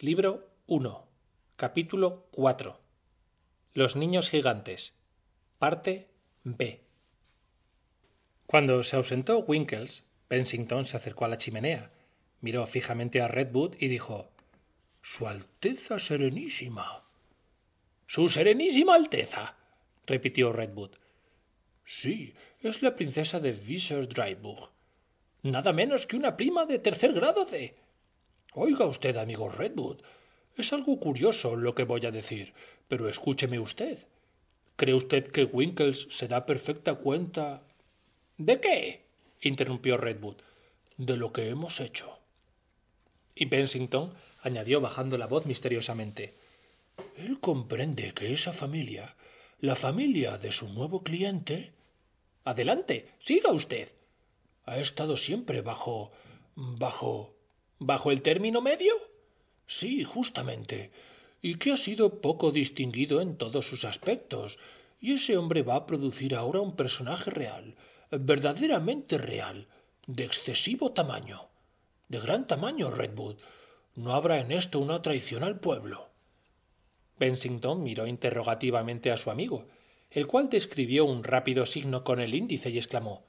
Libro 1. Capítulo 4. Los niños gigantes. Parte B. Cuando se ausentó Winkles, Bensington se acercó a la chimenea, miró fijamente a Redwood y dijo: «Su Alteza Serenísima». «¿Su Serenísima Alteza?», repitió Redwood. «Sí, es la princesa de Wizard-Dryburgh. Nada menos que una prima de tercer grado de...» «Oiga usted, amigo Redwood, es algo curioso lo que voy a decir, pero escúcheme usted. ¿Cree usted que Winkles se da perfecta cuenta...» «¿De qué?», interrumpió Redwood. «De lo que hemos hecho». Y Bensington añadió bajando la voz misteriosamente: «Él comprende que esa familia, la familia de su nuevo cliente...» «Adelante, siga usted». «Ha estado siempre bajo el término medio». «Sí, justamente, y que ha sido poco distinguido en todos sus aspectos, y ese hombre va a producir ahora un personaje real, verdaderamente real, de excesivo tamaño, de gran tamaño, Redwood. ¿No habrá en esto una traición al pueblo?». Bensington miró interrogativamente a su amigo, el cual describió un rápido signo con el índice y exclamó: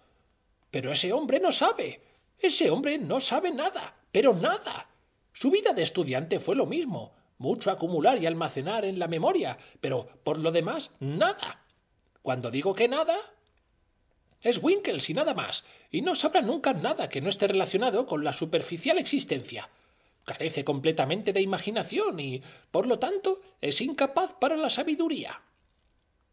«Pero ese hombre no sabe. Ese hombre no sabe nada, pero nada. Su vida de estudiante fue lo mismo, mucho acumular y almacenar en la memoria, pero por lo demás, nada. Cuando digo que nada, es Winkles y nada más, y no sabrá nunca nada que no esté relacionado con la superficial existencia. Carece completamente de imaginación y, por lo tanto, es incapaz para la sabiduría.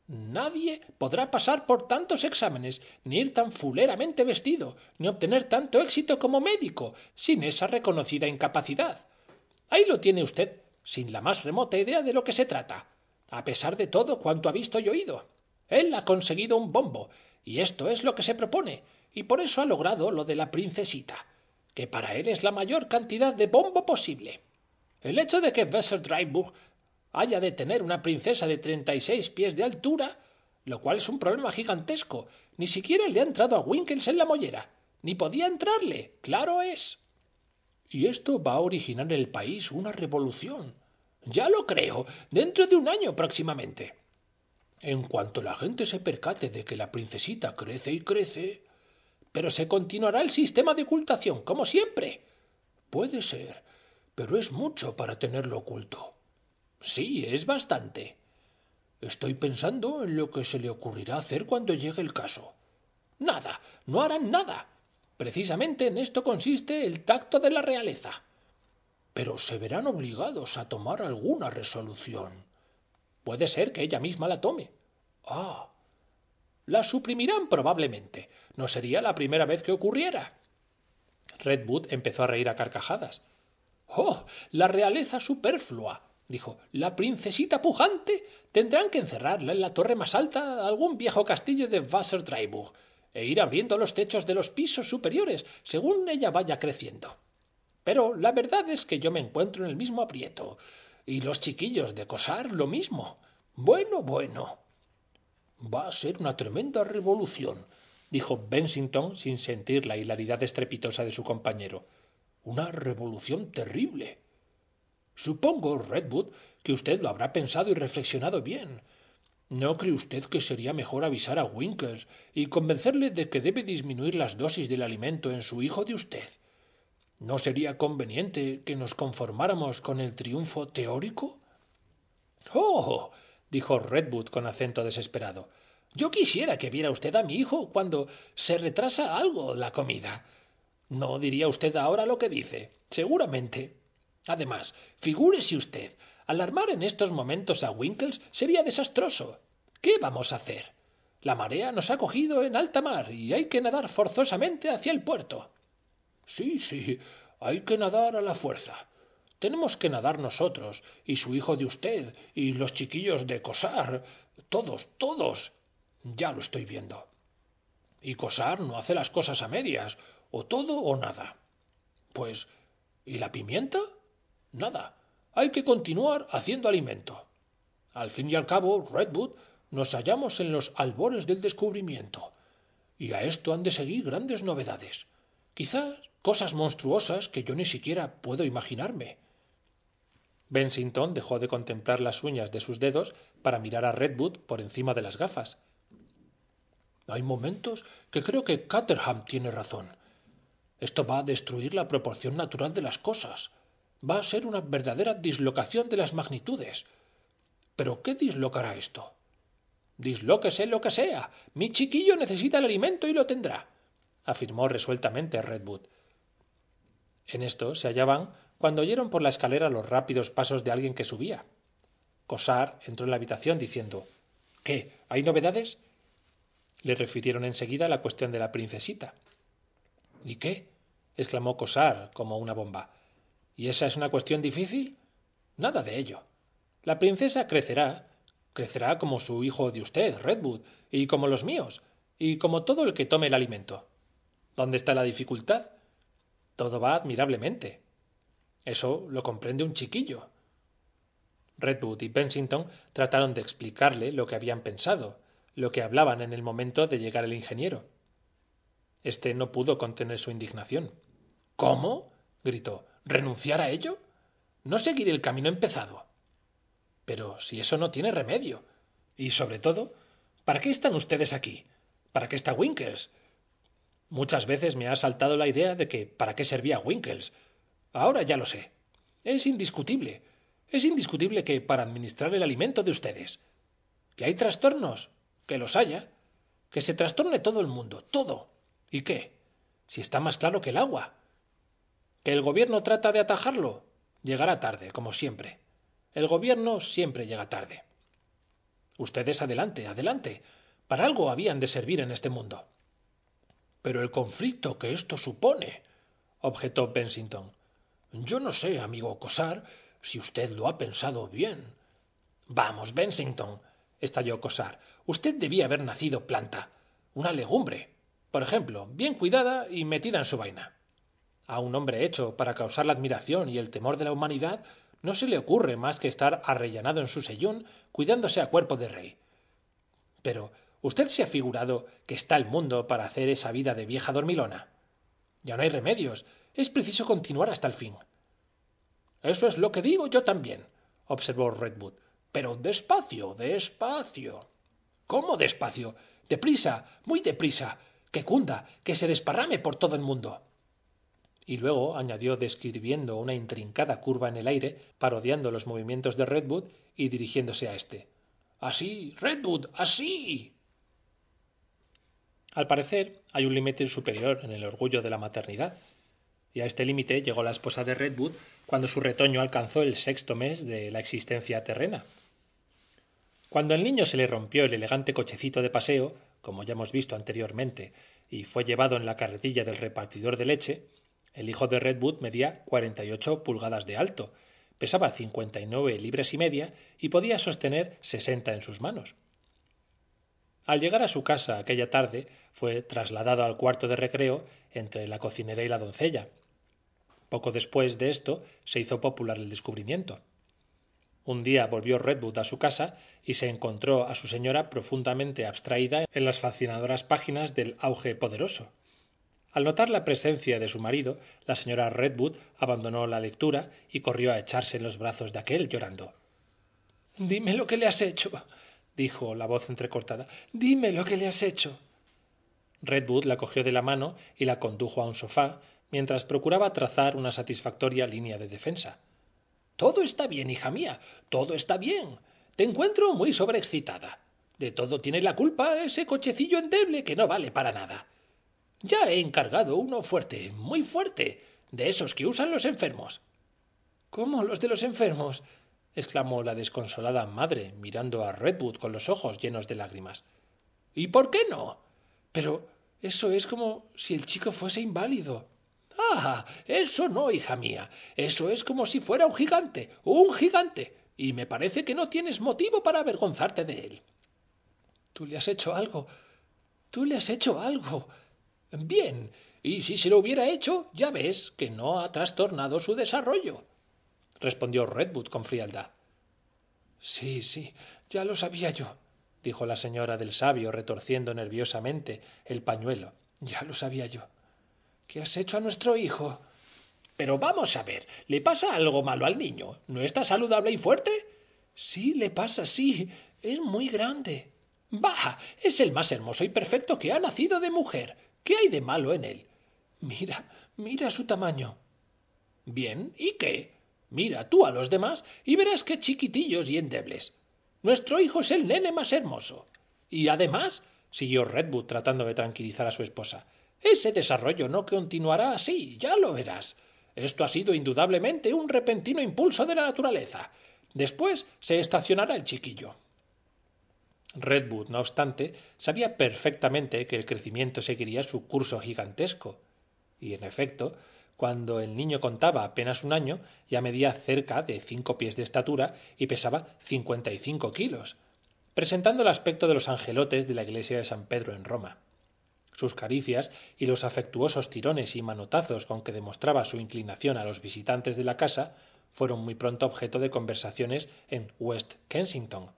Nadie podrá pasar por tantos exámenes, ni ir tan fuleramente vestido, ni obtener tanto éxito como médico, sin esa reconocida incapacidad. Ahí lo tiene usted, sin la más remota idea de lo que se trata, a pesar de todo cuanto ha visto y oído. Él ha conseguido un bombo, y esto es lo que se propone, y por eso ha logrado lo de la princesita, que para él es la mayor cantidad de bombo posible. El hecho de que Wizard-Dryburgh haya de tener una princesa de 36 pies de altura, lo cual es un problema gigantesco, ni siquiera le ha entrado a Winkles en la mollera, ni podía entrarle, claro es. Y esto va a originar en el país una revolución. Ya lo creo, dentro de un año próximamente. En cuanto la gente se percate de que la princesita crece y crece... Pero se continuará el sistema de ocultación, como siempre. Puede ser, pero es mucho para tenerlo oculto. Sí, es bastante. Estoy pensando en lo que se le ocurrirá hacer cuando llegue el caso. Nada, no harán nada. Precisamente en esto consiste el tacto de la realeza. Pero se verán obligados a tomar alguna resolución. Puede ser que ella misma la tome. Ah, la suprimirán probablemente. No sería la primera vez que ocurriera. Redwood empezó a reír a carcajadas. «¡Oh, la realeza superflua!», dijo. «La princesita pujante tendrán que encerrarla en la torre más alta de algún viejo castillo de Wizard-Dryburgh e ir abriendo los techos de los pisos superiores según ella vaya creciendo. Pero la verdad es que yo me encuentro en el mismo aprieto, y los chiquillos de Cosar lo mismo. Bueno. Va a ser una tremenda revolución», dijo Bensington sin sentir la hilaridad estrepitosa de su compañero. «Una revolución terrible. Supongo, Redwood, que usted lo habrá pensado y reflexionado bien. ¿No cree usted que sería mejor avisar a Winkles y convencerle de que debe disminuir las dosis del alimento en su hijo de usted? ¿No sería conveniente que nos conformáramos con el triunfo teórico?» «¡Oh!», dijo Redwood con acento desesperado. «Yo quisiera que viera usted a mi hijo cuando se retrasa algo la comida. No diría usted ahora lo que dice, seguramente. Además, figúrese usted, alarmar en estos momentos a Winkles sería desastroso. ¿Qué vamos a hacer? La marea nos ha cogido en alta mar y hay que nadar forzosamente hacia el puerto». Sí, hay que nadar a la fuerza. Tenemos que nadar nosotros, y su hijo de usted, y los chiquillos de Cosar. Todos. Ya lo estoy viendo. Y Cosar no hace las cosas a medias, o todo o nada. Pues, ¿y la pimienta? Nada. Hay que continuar haciendo alimento. Al fin y al cabo, Redwood, nos hallamos en los albores del descubrimiento. Y a esto han de seguir grandes novedades. Quizás cosas monstruosas que yo ni siquiera puedo imaginarme. Bensington dejó de contemplar las uñas de sus dedos para mirar a Redwood por encima de las gafas. Hay momentos que creo que Caterham tiene razón. Esto va a destruir la proporción natural de las cosas. Va a ser una verdadera dislocación de las magnitudes. ¿Pero qué dislocará esto? Dislóquese lo que sea. Mi chiquillo necesita el alimento y lo tendrá, afirmó resueltamente Redwood. En esto se hallaban cuando oyeron por la escalera los rápidos pasos de alguien que subía. Cossard entró en la habitación diciendo: ¿Qué? ¿Hay novedades? Le refirieron enseguida la cuestión de la princesita. ¿Y qué? Exclamó Cossard como una bomba. ¿Y esa es una cuestión difícil? Nada de ello. La princesa crecerá como su hijo de usted, Redwood, y como los míos, y como todo el que tome el alimento. ¿Dónde está la dificultad? Todo va admirablemente. Eso lo comprende un chiquillo. Redwood y Bensington trataron de explicarle lo que habían pensado, lo que hablaban en el momento de llegar el ingeniero. Este no pudo contener su indignación. ¿Cómo? Gritó. ¿Renunciar a ello? ¿No seguir el camino empezado? Pero si eso no tiene remedio. Y sobre todo, ¿para qué están ustedes aquí? ¿Para qué está Winkles? Muchas veces me ha saltado la idea de que ¿para qué servía Winkles? Ahora ya lo sé. Es indiscutible. Es indiscutible que para administrar el alimento de ustedes. ¿Que hay trastornos? Que los haya. Que se trastorne todo el mundo, todo. ¿Y qué? Si está más claro que el agua. ¿Que el gobierno trata de atajarlo? Llegará tarde, como siempre. El gobierno siempre llega tarde. Ustedes adelante, adelante. Para algo habían de servir en este mundo. Pero el conflicto que esto supone, objetó Bensington. Yo no sé, amigo Cossard, si usted lo ha pensado bien. Vamos, Bensington, estalló Cossard. Usted debía haber nacido planta, una legumbre, por ejemplo, bien cuidada y metida en su vaina. A un hombre hecho para causar la admiración y el temor de la humanidad no se le ocurre más que estar arrellanado en su sillón cuidándose a cuerpo de rey. Pero ¿usted se ha figurado que está el mundo para hacer esa vida de vieja dormilona? Ya no hay remedios, es preciso continuar hasta el fin. Eso es lo que digo yo también, observó Redwood. Pero despacio, despacio. ¿Cómo despacio? Deprisa, muy deprisa, que cunda, que se desparrame por todo el mundo. Y luego añadió describiendo una intrincada curva en el aire, parodiando los movimientos de Redwood y dirigiéndose a éste. ¡Así, Redwood, así! Al parecer, hay un límite superior en el orgullo de la maternidad, y a este límite llegó la esposa de Redwood cuando su retoño alcanzó el 6º mes de la existencia terrena. Cuando al niño se le rompió el elegante cochecito de paseo, como ya hemos visto anteriormente, y fue llevado en la carretilla del repartidor de leche, el hijo de Redwood medía 48 pulgadas de alto, pesaba 59 libras y media y podía sostener 60 en sus manos. Al llegar a su casa aquella tarde, fue trasladado al cuarto de recreo entre la cocinera y la doncella. Poco después de esto se hizo popular el descubrimiento. Un día volvió Redwood a su casa y se encontró a su señora profundamente abstraída en las fascinadoras páginas del Auge Poderoso. Al notar la presencia de su marido, la señora Redwood abandonó la lectura y corrió a echarse en los brazos de aquél llorando. «Dime lo que le has hecho», dijo la voz entrecortada. «Dime lo que le has hecho». Redwood la cogió de la mano y la condujo a un sofá, mientras procuraba trazar una satisfactoria línea de defensa. «Todo está bien, hija mía, todo está bien. Te encuentro muy sobreexcitada. De todo tiene la culpa ese cochecillo endeble que no vale para nada. Ya he encargado uno fuerte, muy fuerte, de esos que usan los enfermos». «¿Cómo los de los enfermos?», exclamó la desconsolada madre, mirando a Redwood con los ojos llenos de lágrimas. «¿Y por qué no? Pero eso es como si el chico fuese inválido». «Ah, eso no, hija mía. Eso es como si fuera un gigante, y me parece que no tienes motivo para avergonzarte de él». «Tú le has hecho algo. Tú le has hecho algo». «Bien, y si se lo hubiera hecho, ya ves que no ha trastornado su desarrollo», respondió Redwood con frialdad. «Sí, sí, ya lo sabía yo», dijo la señora del sabio retorciendo nerviosamente el pañuelo. «Ya lo sabía yo. ¿Qué has hecho a nuestro hijo?». Pero vamos a ver, ¿le pasa algo malo al niño? ¿No está saludable y fuerte? Sí, le pasa, sí. Es muy grande. Bah, es el más hermoso y perfecto que ha nacido de mujer. ¿Qué hay de malo en él? Mira su tamaño. Bien, ¿y qué? Mira tú a los demás y verás qué chiquitillos y endebles. Nuestro hijo es el nene más hermoso. Y además, siguió Redwood tratando de tranquilizar a su esposa, ese desarrollo no continuará así, ya lo verás. Esto ha sido indudablemente un repentino impulso de la naturaleza. Después se estacionará el chiquillo. Redwood, no obstante, sabía perfectamente que el crecimiento seguiría su curso gigantesco. Y, en efecto, cuando el niño contaba apenas un año, ya medía cerca de 5 pies de estatura y pesaba 55 kilos, presentando el aspecto de los angelotes de la iglesia de San Pedro en Roma. Sus caricias y los afectuosos tirones y manotazos con que demostraba su inclinación a los visitantes de la casa fueron muy pronto objeto de conversaciones en West Kensington.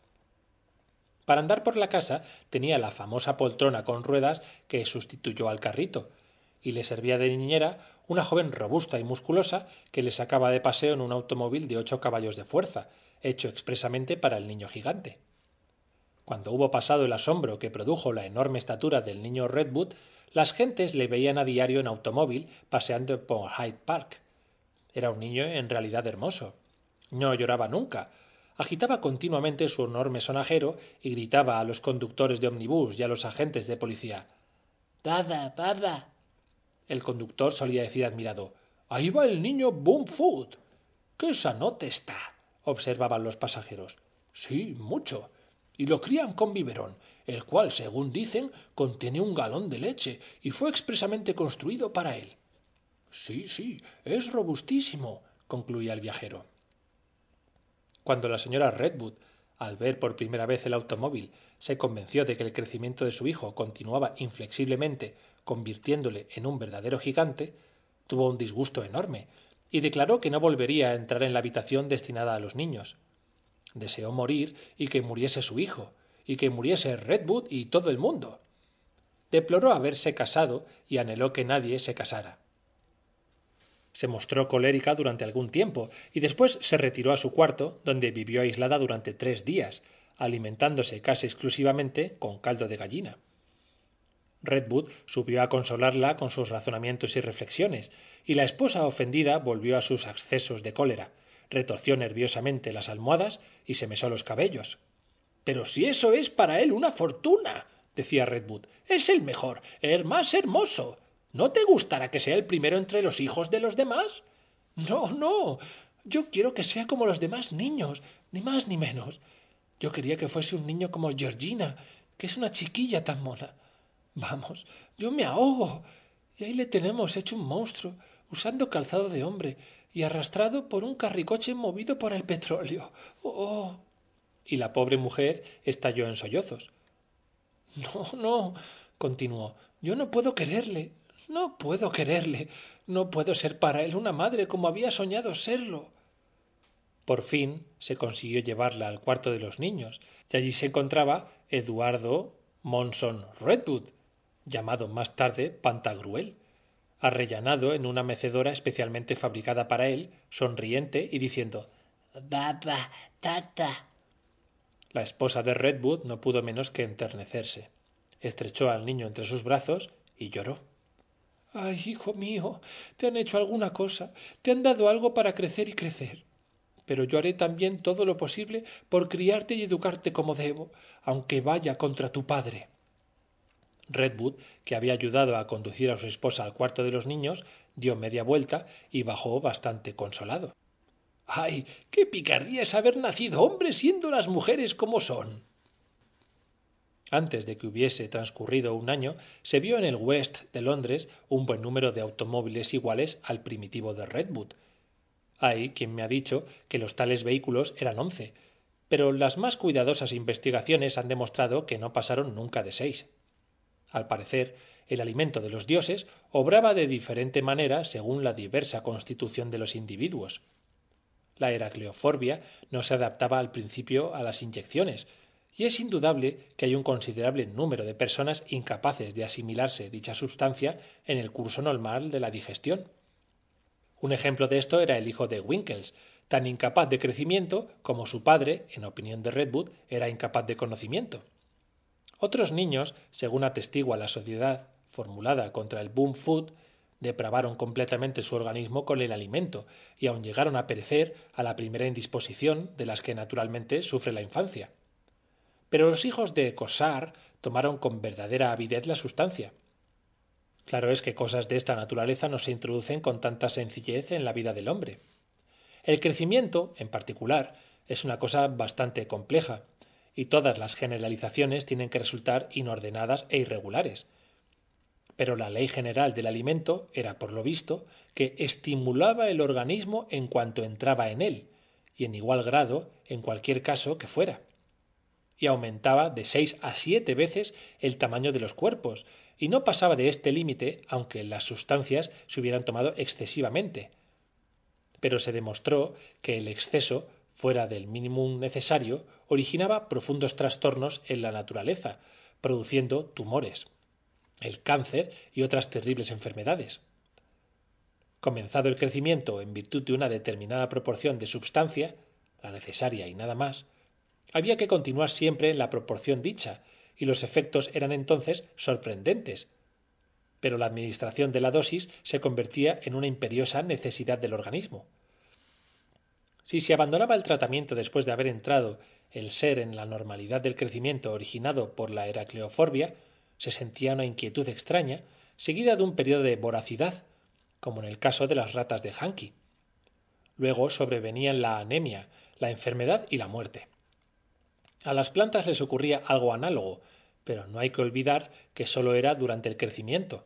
Para andar por la casa tenía la famosa poltrona con ruedas que sustituyó al carrito, y le servía de niñera una joven robusta y musculosa que le sacaba de paseo en un automóvil de 8 caballos de fuerza, hecho expresamente para el niño gigante. Cuando hubo pasado el asombro que produjo la enorme estatura del niño Redwood, las gentes le veían a diario en automóvil paseando por Hyde Park. Era un niño en realidad hermoso. No lloraba nunca. Agitaba continuamente su enorme sonajero y gritaba a los conductores de omnibus y a los agentes de policía. ¡Dada, dada! El conductor solía decir admirado. ¡Ahí va el niño Boomfoot! ¡Qué sanote está! Observaban los pasajeros. Sí, mucho. Y lo crían con biberón, el cual, según dicen, contiene 1 galón de leche y fue expresamente construido para él. Sí, es robustísimo, concluía el viajero. Cuando la señora Redwood, al ver por primera vez el automóvil, se convenció de que el crecimiento de su hijo continuaba inflexiblemente, convirtiéndole en un verdadero gigante, tuvo un disgusto enorme y declaró que no volvería a entrar en la habitación destinada a los niños. Deseó morir y que muriese su hijo, y que muriese Redwood y todo el mundo. Deploró haberse casado y anheló que nadie se casara. Se mostró colérica durante algún tiempo y después se retiró a su cuarto, donde vivió aislada durante 3 días, alimentándose casi exclusivamente con caldo de gallina. Redwood subió a consolarla con sus razonamientos y reflexiones, y la esposa ofendida volvió a sus accesos de cólera, retorció nerviosamente las almohadas y se mesó los cabellos. Pero si eso es para él una fortuna, decía Redwood, es el mejor, el más hermoso. ¿No te gustará que sea el primero entre los hijos de los demás? No. Yo quiero que sea como los demás niños, ni más ni menos. Yo quería que fuese un niño como Georgina, que es una chiquilla tan mona. Vamos, yo me ahogo. Y ahí le tenemos hecho un monstruo, usando calzado de hombre y arrastrado por un carricoche movido por el petróleo. ¡Oh! Y la pobre mujer estalló en sollozos. No, continuó, yo no puedo quererle. No puedo ser para él una madre como había soñado serlo. Por fin se consiguió llevarla al cuarto de los niños, y allí se encontraba Eduardo Monson Redwood, llamado más tarde Pantagruel, arrellanado en una mecedora especialmente fabricada para él, sonriente y diciendo «Baba, tata». La esposa de Redwood no pudo menos que enternecerse. Estrechó al niño entre sus brazos y lloró. «Ay, hijo mío, te han hecho alguna cosa, te han dado algo para crecer y crecer. Pero yo haré también todo lo posible por criarte y educarte como debo, aunque vaya contra tu padre». Redwood, que había ayudado a conducir a su esposa al cuarto de los niños, dio media vuelta y bajó bastante consolado. ¡Ay, qué picardía es haber nacido hombre siendo las mujeres como son! Antes de que hubiese transcurrido un año, se vio en el West de Londres un buen número de automóviles iguales al primitivo de Redwood. Hay quien me ha dicho que los tales vehículos eran 11, pero las más cuidadosas investigaciones han demostrado que no pasaron nunca de 6. Al parecer, el alimento de los dioses obraba de diferente manera según la diversa constitución de los individuos. La heracleoforbia no se adaptaba al principio a las inyecciones, y es indudable que hay un considerable número de personas incapaces de asimilarse dicha sustancia en el curso normal de la digestión. Un ejemplo de esto era el hijo de Winkles, tan incapaz de crecimiento como su padre, en opinión de Redwood, era incapaz de conocimiento. Otros niños, según atestigua la sociedad formulada contra el boom food, depravaron completamente su organismo con el alimento y aun llegaron a perecer a la primera indisposición de las que naturalmente sufre la infancia. Pero los hijos de Cossard tomaron con verdadera avidez la sustancia. Claro es que cosas de esta naturaleza no se introducen con tanta sencillez en la vida del hombre. El crecimiento, en particular, es una cosa bastante compleja, y todas las generalizaciones tienen que resultar inordenadas e irregulares. Pero la ley general del alimento era, por lo visto, que estimulaba el organismo en cuanto entraba en él, y en igual grado en cualquier caso que fuera. Y aumentaba de 6 a 7 veces el tamaño de los cuerpos, y no pasaba de este límite aunque las sustancias se hubieran tomado excesivamente. Pero se demostró que el exceso, fuera del mínimo necesario, originaba profundos trastornos en la naturaleza, produciendo tumores, el cáncer y otras terribles enfermedades. Comenzado el crecimiento en virtud de una determinada proporción de substancia, la necesaria y nada más, había que continuar siempre en la proporción dicha, y los efectos eran entonces sorprendentes. Pero la administración de la dosis se convertía en una imperiosa necesidad del organismo. Si se abandonaba el tratamiento después de haber entrado el ser en la normalidad del crecimiento originado por la heracleoforbia, se sentía una inquietud extraña, seguida de un periodo de voracidad, como en el caso de las ratas de Hankey. Luego sobrevenían la anemia, la enfermedad y la muerte. A las plantas les ocurría algo análogo, pero no hay que olvidar que sólo era durante el crecimiento.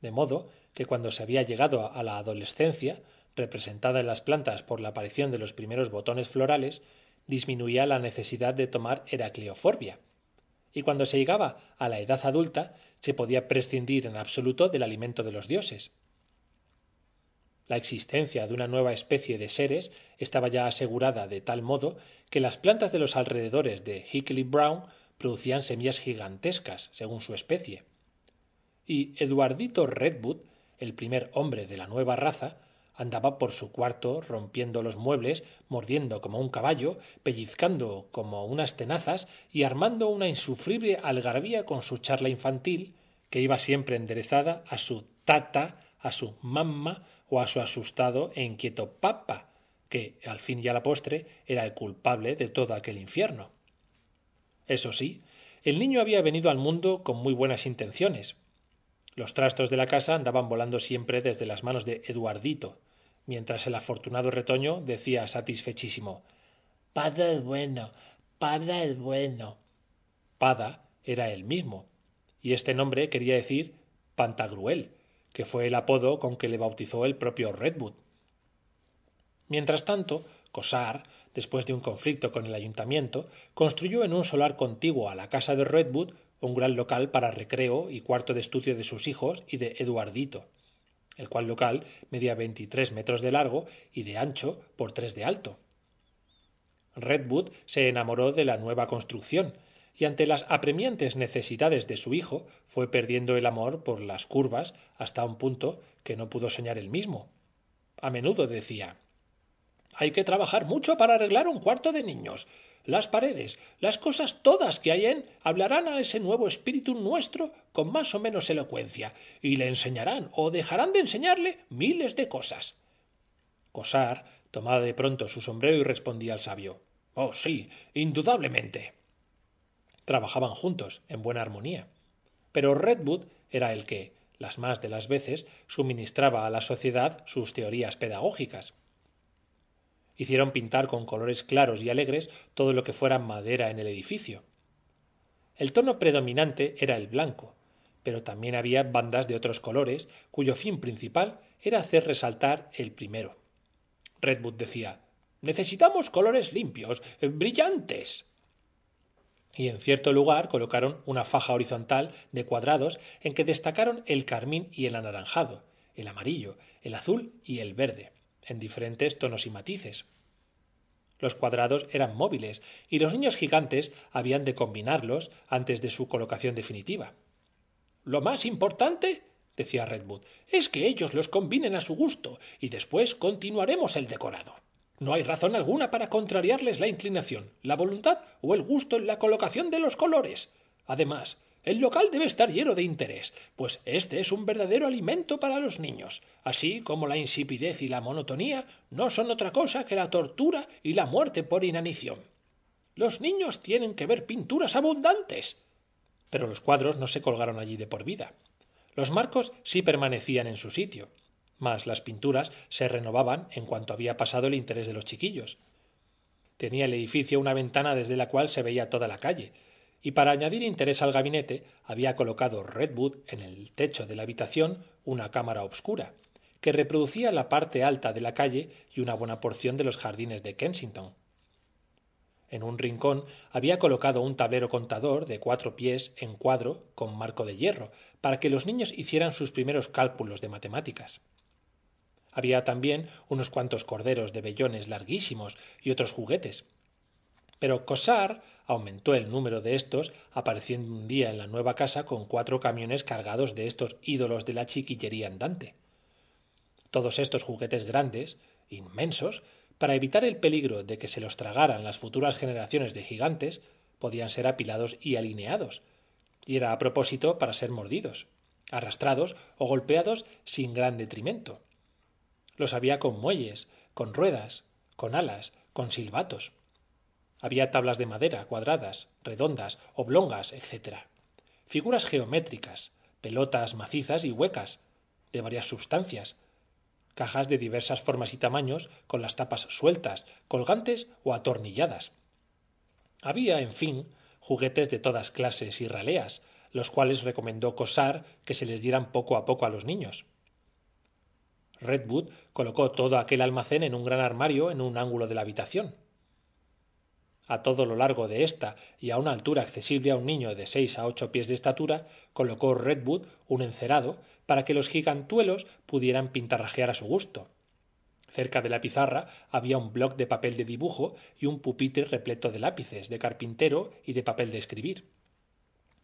De modo que cuando se había llegado a la adolescencia, representada en las plantas por la aparición de los primeros botones florales, disminuía la necesidad de tomar heracleoforbia. Y cuando se llegaba a la edad adulta, se podía prescindir en absoluto del alimento de los dioses. La existencia de una nueva especie de seres estaba ya asegurada de tal modo que las plantas de los alrededores de Hickley Brown producían semillas gigantescas, según su especie. Y Eduardito Redwood, el primer hombre de la nueva raza, andaba por su cuarto rompiendo los muebles, mordiendo como un caballo, pellizcando como unas tenazas y armando una insufrible algarabía con su charla infantil, que iba siempre enderezada a su tata, a su mamma o a su asustado e inquieto papa, que, al fin y a la postre, era el culpable de todo aquel infierno. Eso sí, el niño había venido al mundo con muy buenas intenciones. Los trastos de la casa andaban volando siempre desde las manos de Eduardito, mientras el afortunado retoño decía satisfechísimo: «Pada es bueno, Pada es bueno». Pada era él mismo, y este nombre quería decir Pantagruel, que fue el apodo con que le bautizó el propio Redwood. Mientras tanto, Cossard, después de un conflicto con el ayuntamiento, construyó en un solar contiguo a la casa de Redwood un gran local para recreo y cuarto de estudio de sus hijos y de Eduardito, el cual local medía 23 metros de largo y de ancho por 3 de alto. Redwood se enamoró de la nueva construcción y ante las apremiantes necesidades de su hijo fue perdiendo el amor por las curvas hasta un punto que no pudo soñar él mismo. A menudo decía: «Hay que trabajar mucho para arreglar un cuarto de niños. Las paredes, las cosas todas que hay hablarán a ese nuevo espíritu nuestro con más o menos elocuencia, y le enseñarán o dejarán de enseñarle miles de cosas». Cossard tomaba de pronto su sombrero y respondía al sabio: «Oh, sí, indudablemente». Trabajaban juntos, en buena armonía. Pero Redwood era el que, las más de las veces, suministraba a la sociedad sus teorías pedagógicas. Hicieron pintar con colores claros y alegres todo lo que fuera madera en el edificio. El tono predominante era el blanco, pero también había bandas de otros colores, cuyo fin principal era hacer resaltar el primero. Redwood decía: «Necesitamos colores limpios, brillantes». Y en cierto lugar colocaron una faja horizontal de cuadrados en que destacaron el carmín y el anaranjado, el amarillo, el azul y el verde, en diferentes tonos y matices. Los cuadrados eran móviles y los niños gigantes habían de combinarlos antes de su colocación definitiva. «Lo más importante», decía Redwood, es que ellos los combinen a su gusto y después continuaremos el decorado. No hay razón alguna para contrariarles la inclinación, la voluntad o el gusto en la colocación de los colores. Además, el local debe estar lleno de interés, pues este es un verdadero alimento para los niños, así como la insipidez y la monotonía no son otra cosa que la tortura y la muerte por inanición. Los niños tienen que ver pinturas abundantes. Pero los cuadros no se colgaron allí de por vida. Los marcos sí permanecían en su sitio, mas las pinturas se renovaban en cuanto había pasado el interés de los chiquillos. Tenía el edificio una ventana desde la cual se veía toda la calle, y para añadir interés al gabinete había colocado Redwood en el techo de la habitación una cámara obscura, que reproducía la parte alta de la calle y una buena porción de los jardines de Kensington. En un rincón había colocado un tablero contador de 4 pies en cuadro con marco de hierro, para que los niños hicieran sus primeros cálculos de matemáticas. Había también unos cuantos corderos de vellones larguísimos y otros juguetes. Pero Cossard aumentó el número de estos, apareciendo un día en la nueva casa con 4 camiones cargados de estos ídolos de la chiquillería andante. Todos estos juguetes grandes, inmensos, para evitar el peligro de que se los tragaran las futuras generaciones de gigantes, podían ser apilados y alineados, y era a propósito para ser mordidos, arrastrados o golpeados sin gran detrimento. Los había con muelles, con ruedas, con alas, con silbatos. Había tablas de madera, cuadradas, redondas, oblongas, etc. Figuras geométricas, pelotas macizas y huecas, de varias sustancias, cajas de diversas formas y tamaños, con las tapas sueltas, colgantes o atornilladas. Había, en fin, juguetes de todas clases y raleas, los cuales recomendó Cossard que se les dieran poco a poco a los niños. Redwood colocó todo aquel almacén en un gran armario en un ángulo de la habitación. A todo lo largo de ésta y a una altura accesible a un niño de 6 a 8 pies de estatura, colocó Redwood un encerado para que los gigantuelos pudieran pintarrajear a su gusto. Cerca de la pizarra había un bloc de papel de dibujo y un pupitre repleto de lápices, de carpintero y de papel de escribir.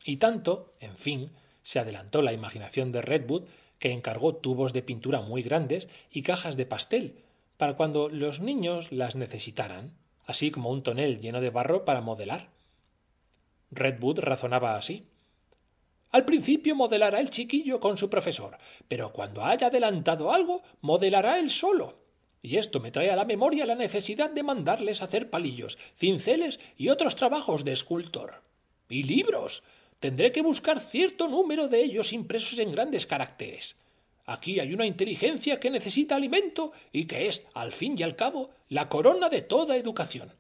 Y tanto, en fin, se adelantó la imaginación de Redwood que encargó tubos de pintura muy grandes y cajas de pastel para cuando los niños las necesitaran, así como un tonel lleno de barro para modelar. Redwood razonaba así. Al principio modelará el chiquillo con su profesor, pero cuando haya adelantado algo, modelará él solo. Y esto me trae a la memoria la necesidad de mandarles hacer palillos, cinceles y otros trabajos de escultor. Y libros. Tendré que buscar cierto número de ellos impresos en grandes caracteres. Aquí hay una inteligencia que necesita alimento y que es, al fin y al cabo, la corona de toda educación.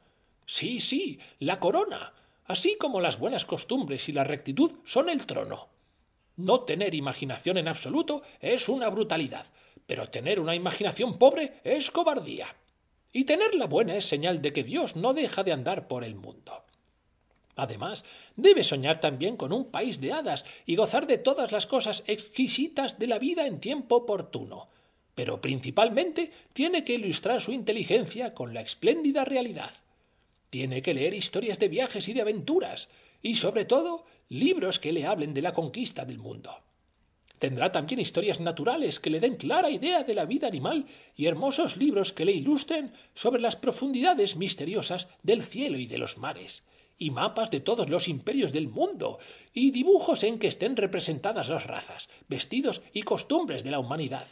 Sí, sí, la corona, así como las buenas costumbres y la rectitud son el trono. No tener imaginación en absoluto es una brutalidad, pero tener una imaginación pobre es cobardía. Y tenerla buena es señal de que Dios no deja de andar por el mundo. Además, debe soñar también con un país de hadas y gozar de todas las cosas exquisitas de la vida en tiempo oportuno. Pero principalmente tiene que ilustrar su inteligencia con la espléndida realidad. Tiene que leer historias de viajes y de aventuras, y sobre todo, libros que le hablen de la conquista del mundo. Tendrá también historias naturales que le den clara idea de la vida animal y hermosos libros que le ilustren sobre las profundidades misteriosas del cielo y de los mares, y mapas de todos los imperios del mundo, y dibujos en que estén representadas las razas, vestidos y costumbres de la humanidad.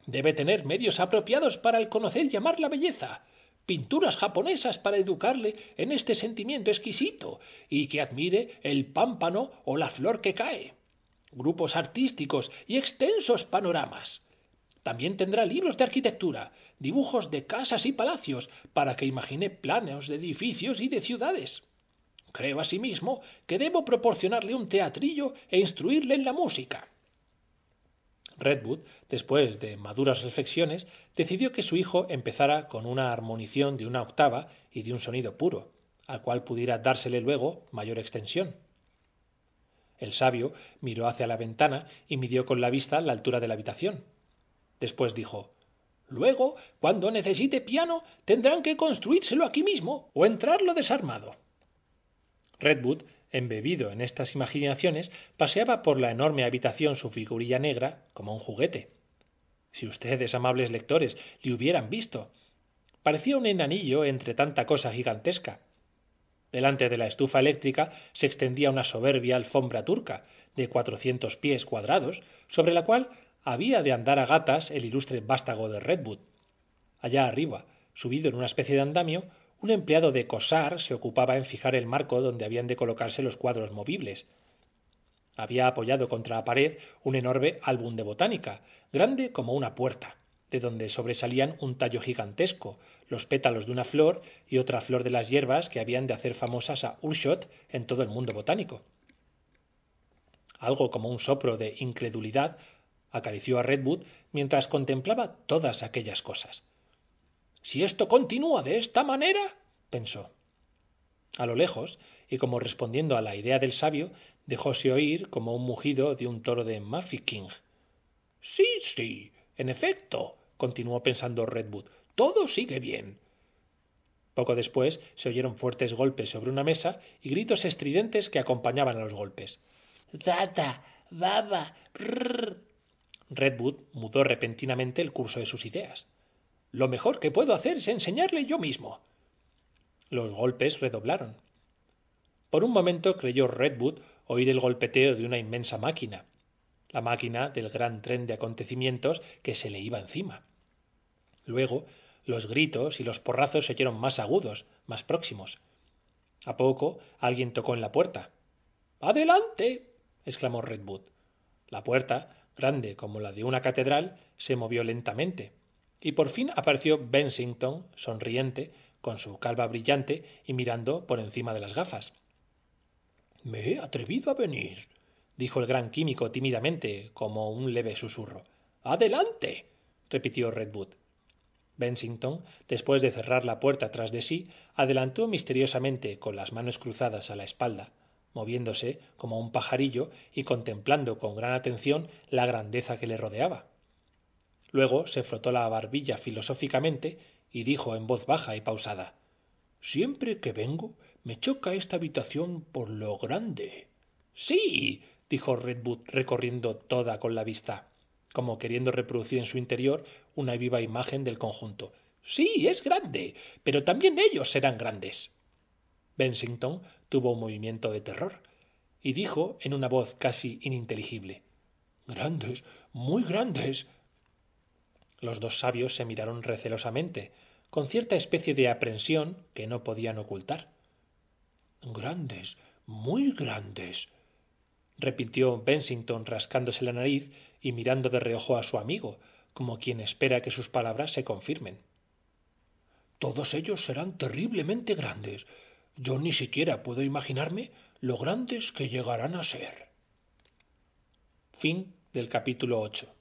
Debe tener medios apropiados para el conocer y amar la belleza, pinturas japonesas para educarle en este sentimiento exquisito, y que admire el pámpano o la flor que cae, grupos artísticos y extensos panoramas. También tendrá libros de arquitectura, dibujos de casas y palacios, para que imagine planos de edificios y de ciudades. Creo asimismo que debo proporcionarle un teatrillo e instruirle en la música. Redwood, después de maduras reflexiones, decidió que su hijo empezara con una armonición de una octava y de un sonido puro, al cual pudiera dársele luego mayor extensión. El sabio miró hacia la ventana y midió con la vista la altura de la habitación. Después dijo: «Luego, cuando necesite piano, tendrán que construírselo aquí mismo o entrarlo desarmado». Redwood Embebido en estas imaginaciones, paseaba por la enorme habitación su figurilla negra como un juguete. Si ustedes, amables lectores, le hubieran visto. Parecía un enanillo entre tanta cosa gigantesca. Delante de la estufa eléctrica se extendía una soberbia alfombra turca de 400 pies cuadrados, sobre la cual había de andar a gatas el ilustre vástago de Redwood. Allá arriba, subido en una especie de andamio, un empleado de Cossar se ocupaba en fijar el marco donde habían de colocarse los cuadros movibles. Había apoyado contra la pared un enorme álbum de botánica, grande como una puerta, de donde sobresalían un tallo gigantesco, los pétalos de una flor y otra flor de las hierbas que habían de hacer famosas a Oorschot en todo el mundo botánico. Algo como un soplo de incredulidad acarició a Redwood mientras contemplaba todas aquellas cosas. «Si esto continúa de esta manera», pensó. A lo lejos, y como respondiendo a la idea del sabio, dejóse oír como un mugido de un toro de Mafeking. «Sí, sí, en efecto», continuó pensando Redwood, «todo sigue bien». Poco después se oyeron fuertes golpes sobre una mesa y gritos estridentes que acompañaban a los golpes. «Dada, baba, brrr». Redwood mudó repentinamente el curso de sus ideas. «Lo mejor que puedo hacer es enseñarle yo mismo». Los golpes redoblaron. Por un momento creyó Redwood oír el golpeteo de una inmensa máquina, la máquina del gran tren de acontecimientos que se le iba encima. Luego los gritos y los porrazos se oyeron más agudos, más próximos. A poco alguien tocó en la puerta. «¡Adelante!», exclamó Redwood. La puerta, grande como la de una catedral, se movió lentamente, y por fin apareció Bensington, sonriente, con su calva brillante y mirando por encima de las gafas. «Me he atrevido a venir», dijo el gran químico tímidamente, como un leve susurro. «¡Adelante!», repitió Redwood. Bensington, después de cerrar la puerta tras de sí, adelantó misteriosamente con las manos cruzadas a la espalda, moviéndose como un pajarillo y contemplando con gran atención la grandeza que le rodeaba. Luego se frotó la barbilla filosóficamente y dijo en voz baja y pausada: «Siempre que vengo me choca esta habitación por lo grande». «Sí», dijo Redwood recorriendo toda con la vista, como queriendo reproducir en su interior una viva imagen del conjunto. «Sí, es grande, pero también ellos serán grandes». Bensington tuvo un movimiento de terror y dijo en una voz casi ininteligible: «Grandes, muy grandes». Los dos sabios se miraron recelosamente, con cierta especie de aprensión que no podían ocultar. «Grandes, muy grandes», repitió Bensington rascándose la nariz y mirando de reojo a su amigo, como quien espera que sus palabras se confirmen. «Todos ellos serán terriblemente grandes. Yo ni siquiera puedo imaginarme lo grandes que llegarán a ser». Fin del capítulo 8.